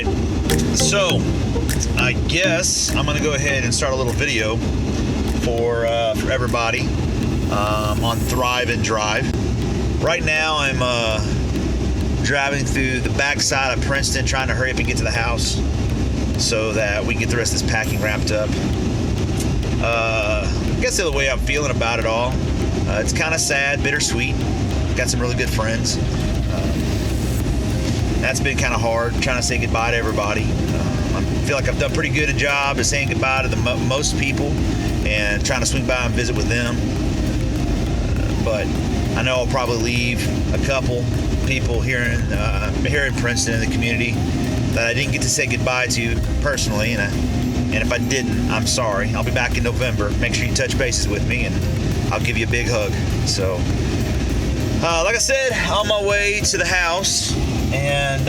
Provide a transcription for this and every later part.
right, so I guess I'm gonna go ahead and start a little video for everybody on Thrive and Drive. Right now I'm driving through the backside of Princeton, trying to hurry up and get to the house so that we can get the rest of this packing wrapped up. I guess the way I'm feeling about it all, it's kind of sad, bittersweet. Got some really good friends. That's been kind of hard, trying to say goodbye to everybody. I feel like I've done pretty good a job of saying goodbye to the most people and trying to swing by and visit with them. But I know I'll probably leave a couple people here in Princeton, in the community, that I didn't get to say goodbye to personally, and if I didn't, I'm sorry. I'll be back in November. Make sure you touch bases with me, and I'll give you a big hug. So, like I said, on my way to the house, and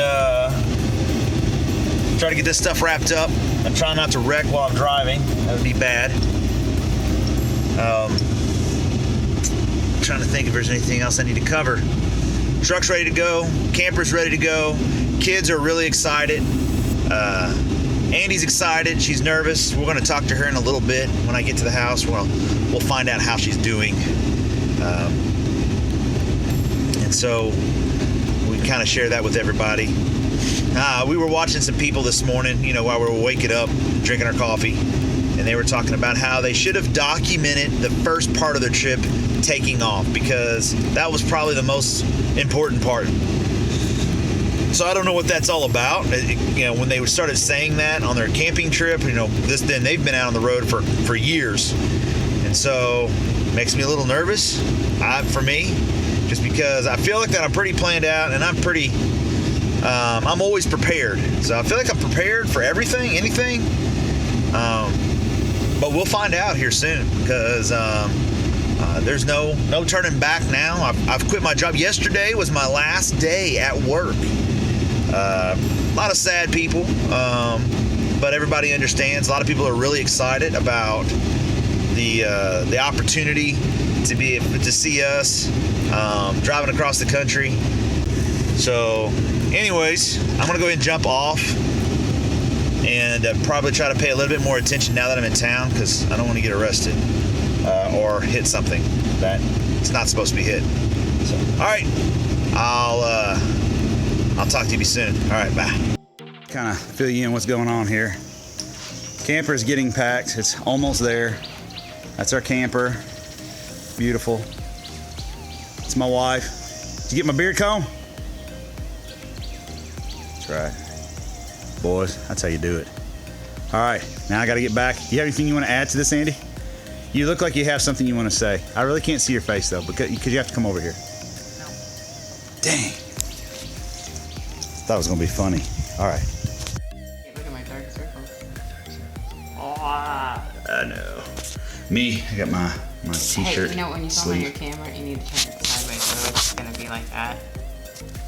try to get this stuff wrapped up. I'm trying not to wreck while I'm driving. That would be bad. Trying to think if there's anything else I need to cover. Truck's ready to go. Camper's ready to go. Kids are really excited. Andy's excited. She's nervous. We're going to talk to her in a little bit when I get to the house. We'll find out how she's doing. And so we kind of share that with everybody. We were watching some people this morning, while we were waking up, drinking our coffee, and they were talking about how they should have documented the first part of their trip taking off, because that was probably the most important part. So I don't know what that's all about. When they started saying that on their camping trip, then they've been out on the road for years. And so it makes me a little nervous, for me, just because I feel like that I'm pretty planned out, and I'm always prepared. So I feel like I'm prepared for everything, anything. But we'll find out here soon, because there's no turning back now. I've quit my job. Yesterday was my last day at work. A lot of sad people, but everybody understands. A lot of people are really excited about the opportunity to be able to see us driving across the country. So anyways, I'm gonna go ahead and jump off and probably try to pay a little bit more attention now that I'm in town, because I don't want to get arrested or hit something that it's not supposed to be hit. So, all right, I'll talk to you soon. All right, bye. Kind of fill you in what's going on here. Camper is getting packed. It's almost there. That's our camper. Beautiful. It's my wife. Did you get my beard comb? That's right. Boys, that's how you do it. All right, now I got to get back. You have anything you want to add to this, Andy? You look like you have something you want to say. I really can't see your face, though, because you have to come over here. No. Dang. Thought it was going to be funny. All right. Hey, look at my dark circles. I know. Me, I got my t-shirt. Hey, when you film on your camera, you need to turn it sideways, so it's going to be like that.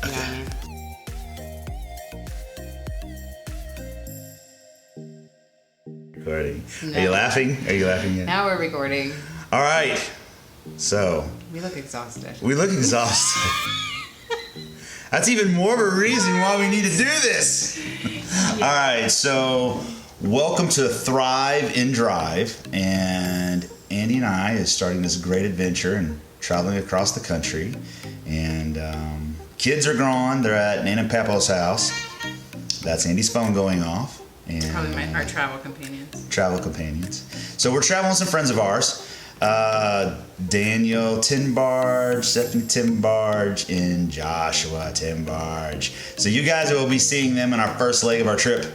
You know what I mean? Recording. No. Are you laughing? Are you laughing yet? Now we're recording. All right. So. We look exhausted. We look exhausted. That's even more of a reason why we need to do this. All right. So, welcome to Thrive and Drive. And Andy and I is starting this great adventure and traveling across the country. And kids are gone. They're at Nan and Papa's house. That's Andy's phone going off. And Probably our travel companions. Travel companions. So we're traveling with some friends of ours. Daniel Tinbarge, Stephanie Tinbarge, and Joshua Tinbarge. So you guys will be seeing them in our first leg of our trip,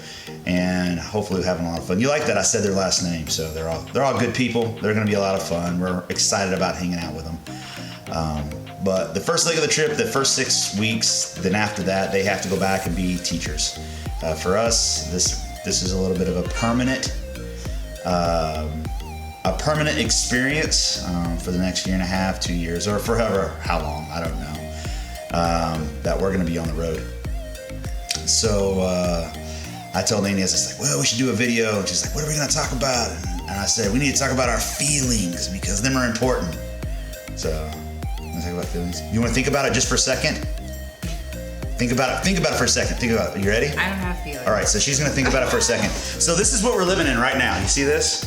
and hopefully we're having a lot of fun. You like that I said their last name, so they're all good people. They're going to be a lot of fun. We're excited about hanging out with them. But the first leg of the trip, the first 6 weeks, then after that, they have to go back and be teachers. For us, this is a little bit of a permanent experience for the next 1.5, 2 years, or forever, how long, I don't know, that we're going to be on the road. So I told Amy, I was like, well, we should do a video. And she's like, what are we going to talk about? And I said, we need to talk about our feelings, because them are important. So, you want to talk about feelings? You want to think about it just for a second? Think about it. Think about it for a second. Think about it. You ready? I don't have feelings. All right, so she's gonna think about it for a second. So this is what we're living in right now. You see this?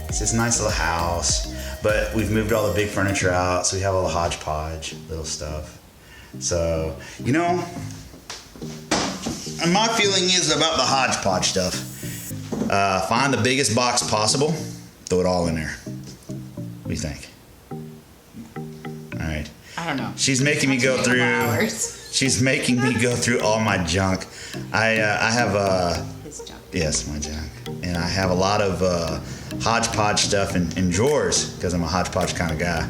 It's this nice little house, but we've moved all the big furniture out, so we have all the hodgepodge little stuff. So, you know, and my feeling is about the hodgepodge stuff. Find the biggest box possible, throw it all in there. What do you think? All right. I don't know. She's making me go through. Hours. She's making me go through all my junk. I have His junk. yes, my junk, and I have a lot of hodgepodge stuff in drawers because I'm a hodgepodge kind of guy.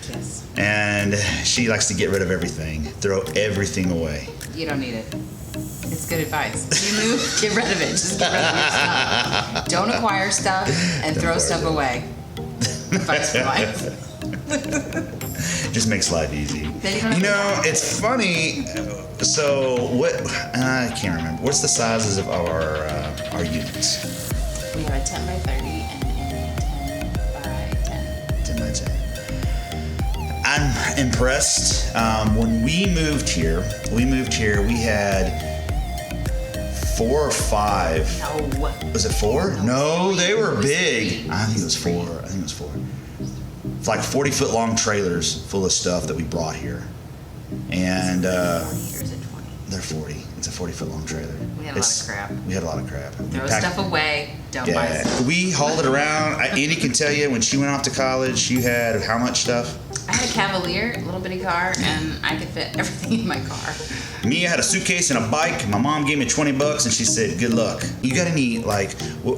Yes. And she likes to get rid of everything, throw everything away. You don't need it. It's good advice. If you move, get rid of it. Just get rid of your stuff. Don't acquire stuff and throw stuff away. Advice for life. Just makes life easy. You know, it's funny. So what? I can't remember. What's the sizes of our units? We have a 10 by 30 and a 10 by 10. 10 by 10. I'm impressed. When we moved here, we had 4 or 5. No. Was it 4? No, they were big. I think it was 4. It's like 40-foot long trailers full of stuff that we brought here. And 40 or is it 20? they're 40. It's a 40-foot long trailer. We had a lot of crap. We had a lot of crap. Throw stuff away. Don't buy stuff. We hauled it around. Andy can tell you when she went off to college, you had how much stuff? I had a Cavalier, a little bitty car, and I could fit everything in my car. Me, I had a suitcase and a bike. My mom gave me $20 and she said, "Good luck." You got any like? We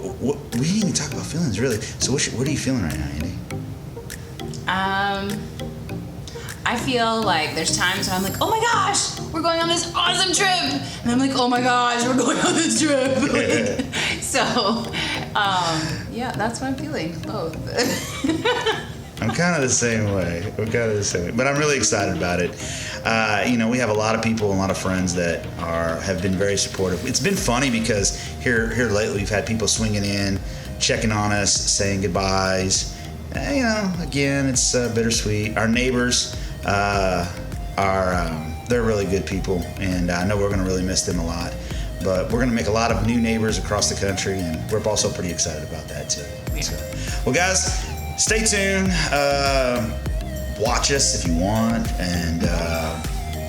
didn't even talk about feelings really. So what are you feeling right now, Andy? I feel like there's times when I'm like, oh my gosh, we're going on this awesome trip. And I'm like, oh my gosh, we're going on this trip. So, yeah, that's what I'm feeling, both. I'm kind of the same way. But I'm really excited about it. You know, we have a lot of people, a lot of friends that have been very supportive. It's been funny because here lately we've had people swinging in, checking on us, saying goodbyes. You know, again, it's bittersweet. Our neighbors they're really good people, and I know we're going to really miss them a lot. But we're going to make a lot of new neighbors across the country, and we're also pretty excited about that too. Yeah. So, well, guys, stay tuned. Watch us if you want, and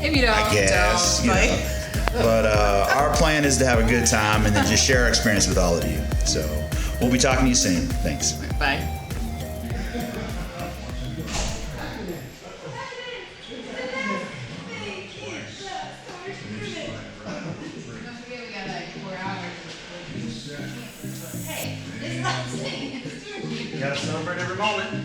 If you don't, I guess, don't. you know. But our plan is to have a good time and then just share our experience with all of you. So we'll be talking to you soon. Thanks. Bye. You gotta celebrate every moment.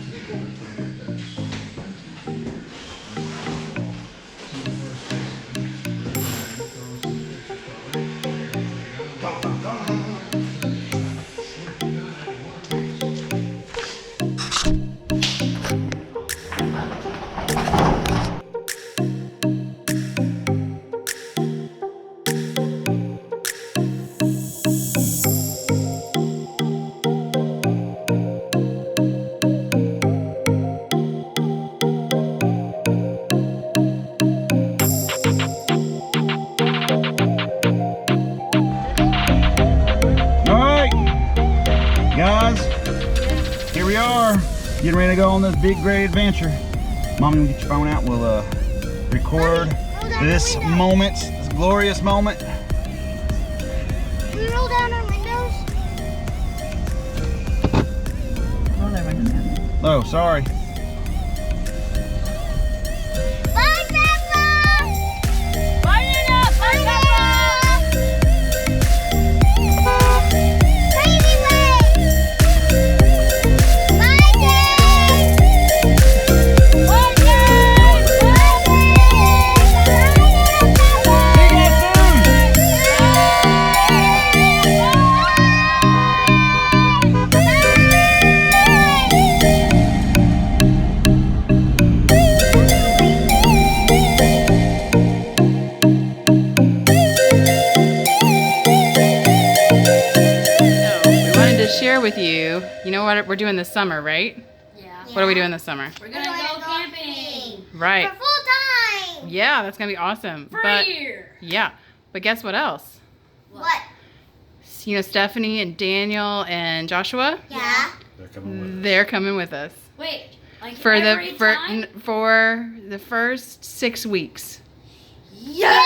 Here we are, getting ready to go on this big, great adventure. Mom, you get your phone out. We'll record this moment, this glorious moment. Can we roll down our windows? Oh, sorry. Bye, Peppa! Burn it up! Burn it up! Baby legs! Bye, Dad! Bye, Dad! Share with you. You know what we're doing this summer, right? Yeah. What are we doing this summer? We're gonna go camping. Right. For full time. Yeah, that's gonna be awesome. For But a year. yeah, but guess what else? What? You know, Stephanie and Daniel and Joshua. Yeah. They're coming with us Wait, like for every the time? for the first 6 weeks. Yeah!